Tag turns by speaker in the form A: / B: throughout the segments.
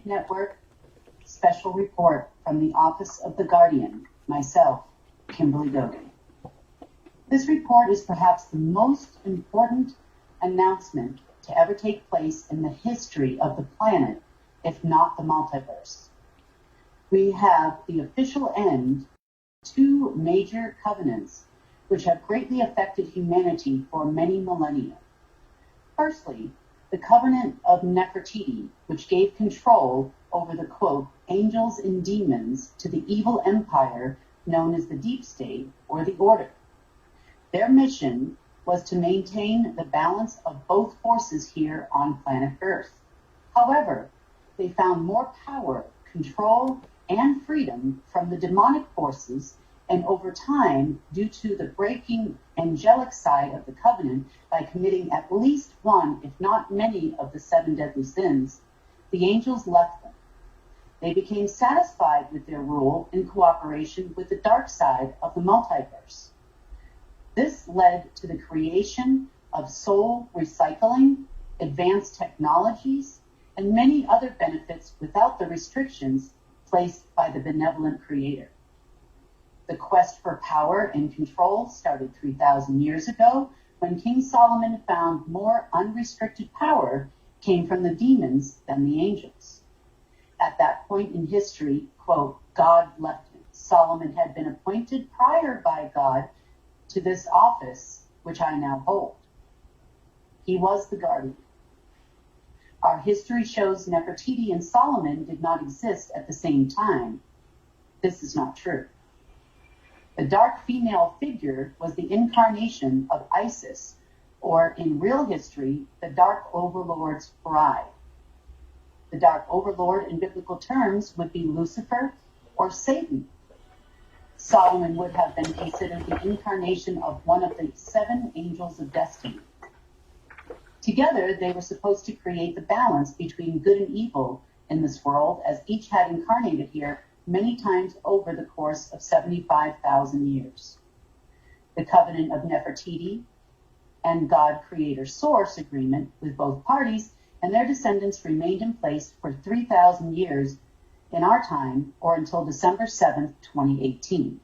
A: Think Network, special report from the Office of the Guardian, myself, Kimberly Goguen. This report is perhaps the most important announcement to ever take place in the history of the planet, if not the multiverse. We have the official end to two major covenants which have greatly affected humanity for many millennia. Firstly, the covenant of Nefertiti, which gave control over the, quote, angels and demons to the evil empire known as the Deep State or the Order. Their mission was to maintain the balance of both forces here on planet Earth. However, they found more power, control, and freedom from the demonic forces, and over time, due to the breaking angelic side of the covenant by committing at least one, if not many, of the 7 deadly sins, the angels left them. They became satisfied with their rule in cooperation with the dark side of the multiverse. This led to the creation of soul recycling, advanced technologies, and many other benefits without the restrictions placed by the benevolent Creator. The quest for power and control started 3,000 years ago when King Solomon found more unrestricted power came from the demons than the angels. At that point in history, quote, God left him. Solomon had been appointed prior by God to this office, which I now hold. He was the guardian. Our history shows Nefertiti and Solomon did not exist at the same time. This is not true. The dark female figure was the incarnation of Isis, or in real history, the Dark Overlord's bride. The Dark Overlord in biblical terms would be Lucifer or Satan. Solomon would have been considered the incarnation of one of the 7 angels of destiny. Together, they were supposed to create the balance between good and evil in this world, as each had incarnated here many times over the course of 75,000 years. The covenant of Nefertiti and God Creator Source agreement with both parties and their descendants remained in place for 3,000 years in our time, or until December 7th, 2018.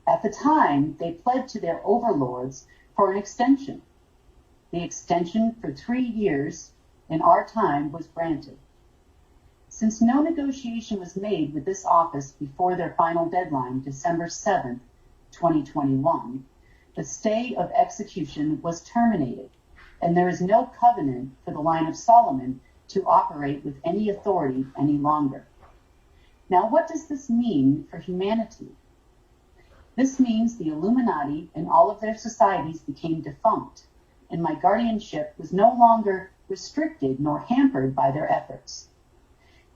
A: At the time, they pled to their overlords for an extension. The extension for 3 years in our time was granted. Since no negotiation was made with this office before their final deadline, December 7th, 2021, the stay of execution was terminated, and there is no covenant for the line of Solomon to operate with any authority any longer. Now, what does this mean for humanity? This means the Illuminati and all of their societies became defunct, and my guardianship was no longer restricted nor hampered by their efforts.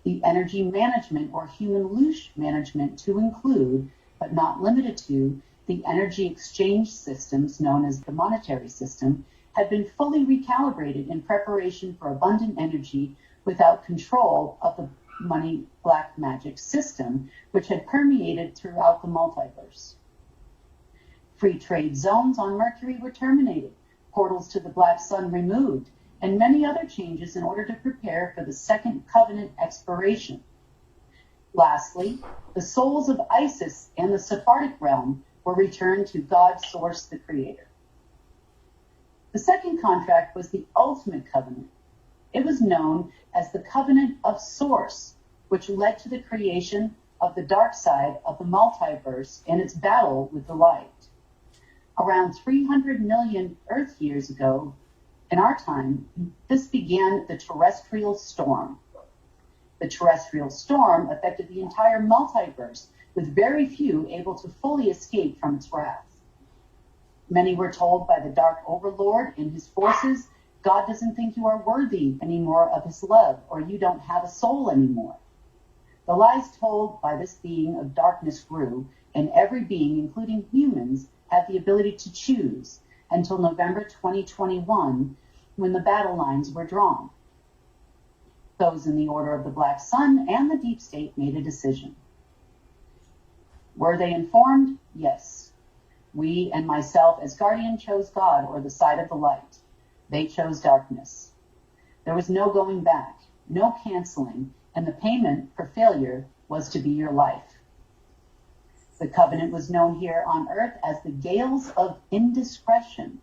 A: The energy management or human loose management to include, but not limited to, the energy exchange systems known as the monetary system had been fully recalibrated in preparation for abundant energy without control of the money black magic system, which had permeated throughout the multiverse. Free trade zones on Mercury were terminated, portals to the Black Sun removed, and many other changes in order to prepare for the second covenant expiration. Lastly, the souls of Isis and the Sephardic realm were returned to God Source, the Creator. The second contract was the ultimate covenant. It was known as the Covenant of Source, which led to the creation of the dark side of the multiverse and its battle with the light. Around 300 million Earth years ago, in our time, this began the terrestrial storm. The terrestrial storm affected the entire multiverse, with very few able to fully escape from its wrath. Many were told by the Dark Overlord and his forces, God doesn't think you are worthy anymore of his love, or you don't have a soul anymore. The lies told by this being of darkness grew, and every being, including humans, had the ability to choose until November 2021, when the battle lines were drawn. Those in the Order of the Black Sun and the Deep State made a decision. Were they informed? Yes. We and myself as guardian chose God, or the side of the light. They chose darkness. There was no going back. no canceling, and the payment for failure was to be your life. The covenant was known here on earth as the gales of indiscretion.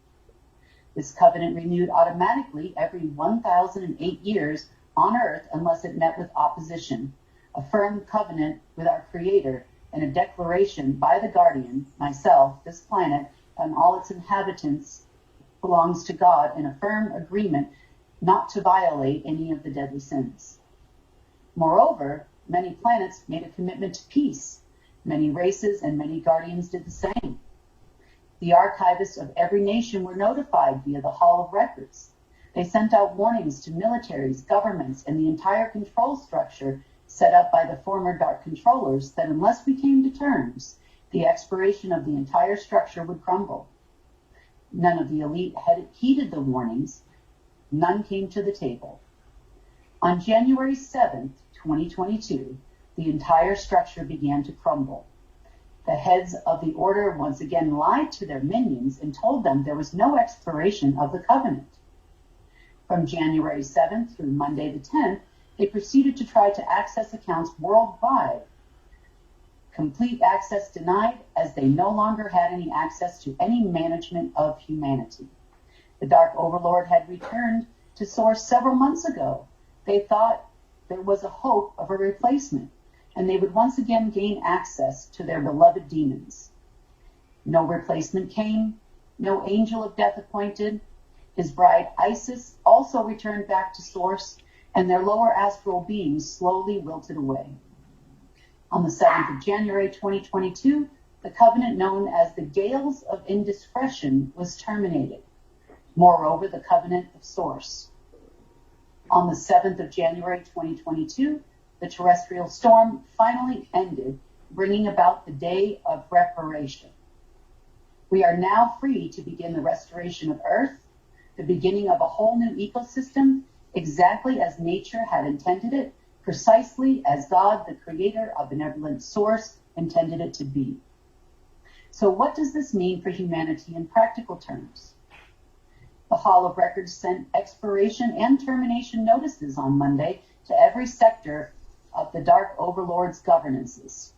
A: This covenant renewed automatically every 1,008 years on earth unless it met with opposition, a firm covenant with our Creator, and a declaration by the guardian, myself, this planet, and all its inhabitants belongs to God, in a firm agreement not to violate any of the deadly sins. Moreover, many planets made a commitment to peace. Many races and many guardians did the same. The archivists of every nation were notified via the Hall of Records. They sent out warnings to militaries, governments, and the entire control structure set up by the former Dark Controllers that unless we came to terms, the expiration of the entire structure would crumble. None of the elite had heeded the warnings. None came to the table. On January 7th, 2022, the entire structure began to crumble. The heads of the order once again lied to their minions and told them there was no expiration of the covenant. From January 7th through Monday the 10th, they proceeded to try to access accounts worldwide. Complete access denied, as they no longer had any access to any management of humanity. The Dark Overlord had returned to source several months ago. They thought there was a hope of a replacement, and they would once again gain access to their beloved demons. No replacement came, no angel of death appointed. His bride Isis also returned back to source, and their lower astral beings slowly wilted away. On the 7th of January 2022, the covenant known as the Gales of Indiscretion was terminated. Moreover, the covenant of source. On the 7th of January 2022, the terrestrial storm finally ended, bringing about the day of reparation. We are now free to begin the restoration of Earth, the beginning of a whole new ecosystem, exactly as nature had intended it, precisely as God, the creator of benevolent source, intended it to be. So what does this mean for humanity in practical terms? The Hall of Records sent expiration and termination notices on Monday to every sector of the Dark Overlord's governances.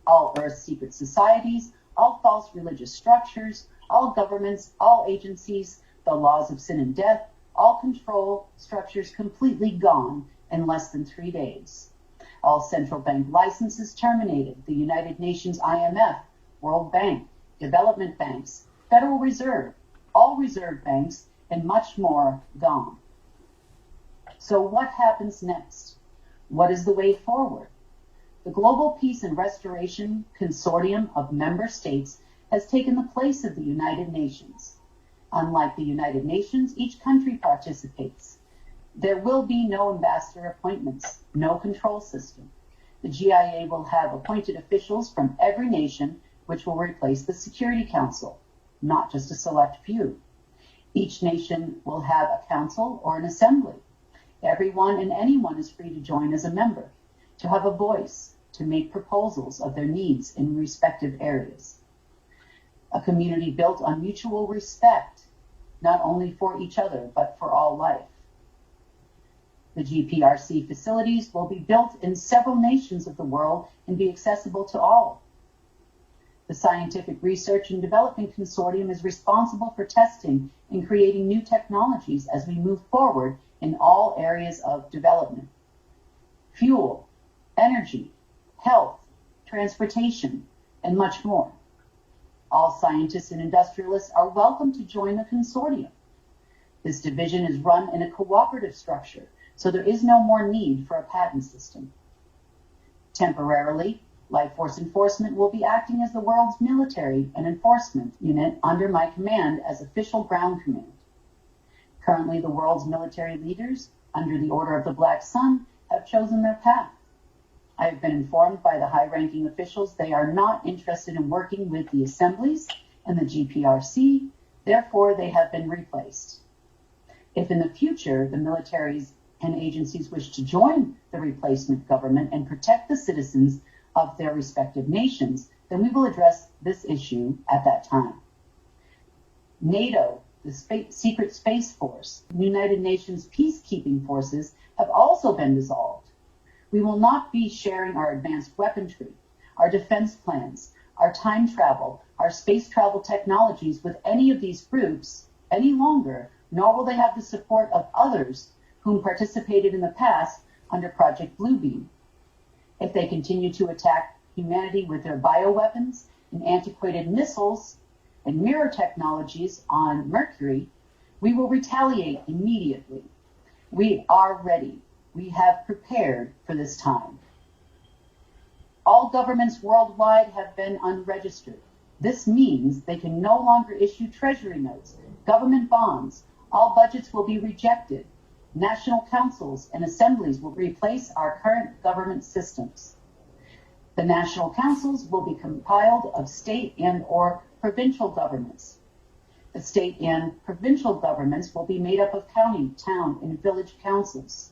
A: All Earth secret societies, all false religious structures, all governments, all agencies, the laws of sin and death, all control structures completely gone in less than 3 days. All central bank licenses terminated, the United Nations IMF, World Bank, development banks, Federal Reserve, all reserve banks, and much more gone. So what happens next? What is the way forward? The Global Peace and Restoration Consortium of member states has taken the place of the United Nations. Unlike the United Nations, each country participates. There will be no ambassador appointments, no control system. The GIA will have appointed officials from every nation, which will replace the Security Council, not just a select few. Each nation will have a council or an assembly. Everyone and anyone is free to join as a member, to have a voice, to make proposals of their needs in respective areas. A community built on mutual respect, not only for each other, but for all life. The GPRC facilities will be built in several nations of the world and be accessible to all. The Scientific Research and Development Consortium is responsible for testing and creating new technologies as we move forward in all areas of development. Fuel, energy, health, transportation, and much more. All scientists and industrialists are welcome to join the consortium. This division is run in a cooperative structure, so there is no more need for a patent system. Temporarily, Life Force Enforcement will be acting as the world's military and enforcement unit under my command as official ground command. Currently, the world's military leaders, under the Order of the Black Sun, have chosen their path. I have been informed by the high-ranking officials they are not interested in working with the assemblies and the GPRC, therefore they have been replaced. If in the future the militaries and agencies wish to join the replacement government and protect the citizens of their respective nations, then we will address this issue at that time. NATO the Secret Space Force, the United Nations peacekeeping forces have also been dissolved. We will not be sharing our advanced weaponry, our defense plans, our time travel, our space travel technologies with any of these groups any longer, nor will they have the support of others whom participated in the past under Project Bluebeam. If they continue to attack humanity with their bioweapons and antiquated missiles and mirror technologies on Mercury, we will retaliate immediately. We are ready. We have prepared for this time. All governments worldwide have been unregistered. This means they can no longer issue treasury notes, government bonds. All budgets will be rejected. National councils and assemblies will replace our current government systems. The national councils will be compiled of state and or provincial governments. The state and provincial governments will be made up of county, town, and village councils.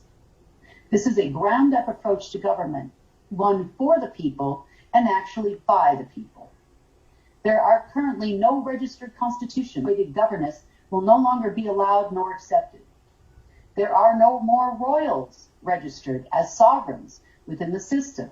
A: This is a ground-up approach to government, one for the people and actually by the people. There are currently no registered constitution. Governance will no longer be allowed nor accepted. There are no more royals registered as sovereigns within the system.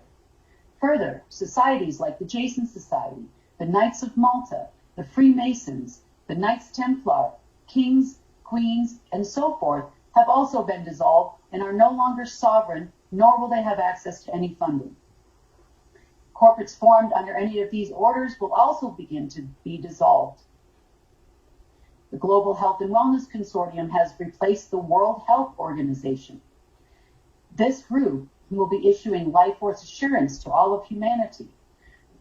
A: Further, societies like the Jason Society, the Knights of Malta, the Freemasons, the Knights Templar, kings, queens, and so forth have also been dissolved and are no longer sovereign, nor will they have access to any funding. Corporates formed under any of these orders will also begin to be dissolved. The Global Health and Wellness Consortium has replaced the World Health Organization. This group will be issuing life force assurance to all of humanity.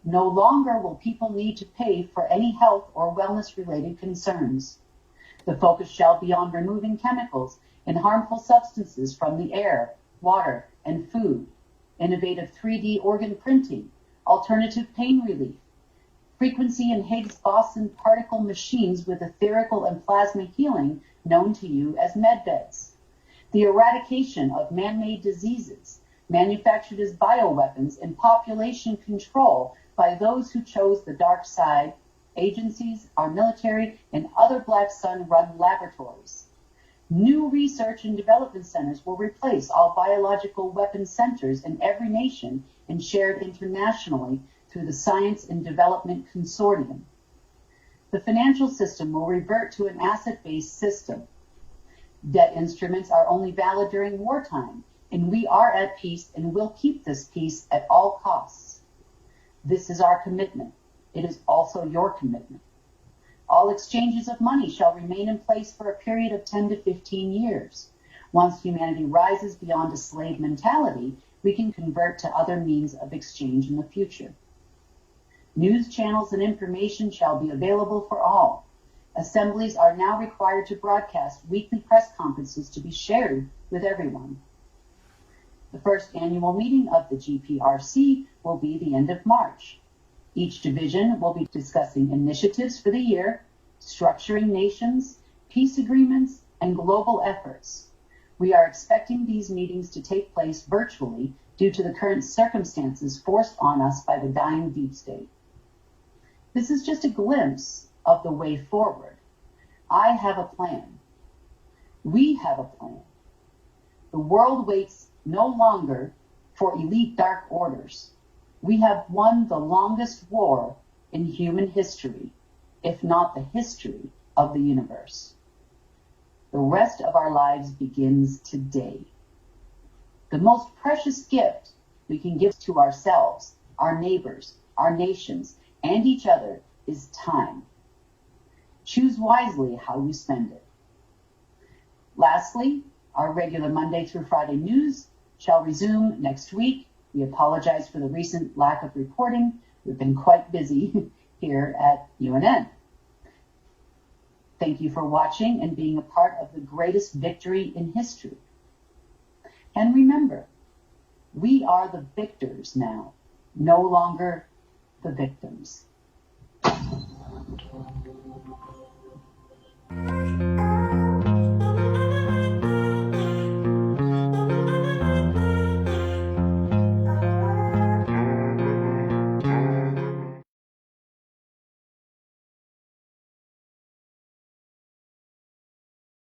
A: No longer will people need to pay for any health or wellness-related concerns. The focus shall be on removing chemicals and harmful substances from the air, water, and food, innovative 3D organ printing, alternative pain relief, frequency and Higgs-boson particle machines with etherical and plasma healing known to you as medbeds, the eradication of man-made diseases manufactured as bioweapons and population control by those who chose the dark side, agencies, our military, and other Black Sun-run laboratories. New research and development centers will replace all biological weapons centers in every nation and shared internationally through the Science and Development Consortium. The financial system will revert to an asset-based system. Debt instruments are only valid during wartime, and we are at peace and will keep this peace at all costs. This is our commitment. It is also your commitment. All exchanges of money shall remain in place for a period of 10 to 15 years. Once humanity rises beyond a slave mentality, we can convert to other means of exchange in the future. News channels and information shall be available for all. Assemblies are now required to broadcast weekly press conferences to be shared with everyone. The first annual meeting of the GPRC will be the end of March. Each division will be discussing initiatives for the year, structuring nations, peace agreements, and global efforts. We are expecting these meetings to take place virtually due to the current circumstances forced on us by the dying deep state. This is just a glimpse of the way forward. I have a plan. We have a plan. The world waits no longer for elite dark orders. We have won the longest war in human history, if not the history of the universe. The rest of our lives begins today. The most precious gift we can give to ourselves, our neighbors, our nations, and each other is time. Choose wisely how you spend it. Lastly, our regular Monday through Friday news shall resume next week. We apologize for the recent lack of reporting. We've been quite busy here at UNN. Thank you for watching and being a part of the greatest victory in history. And remember, we are the victors now, no longer the victims.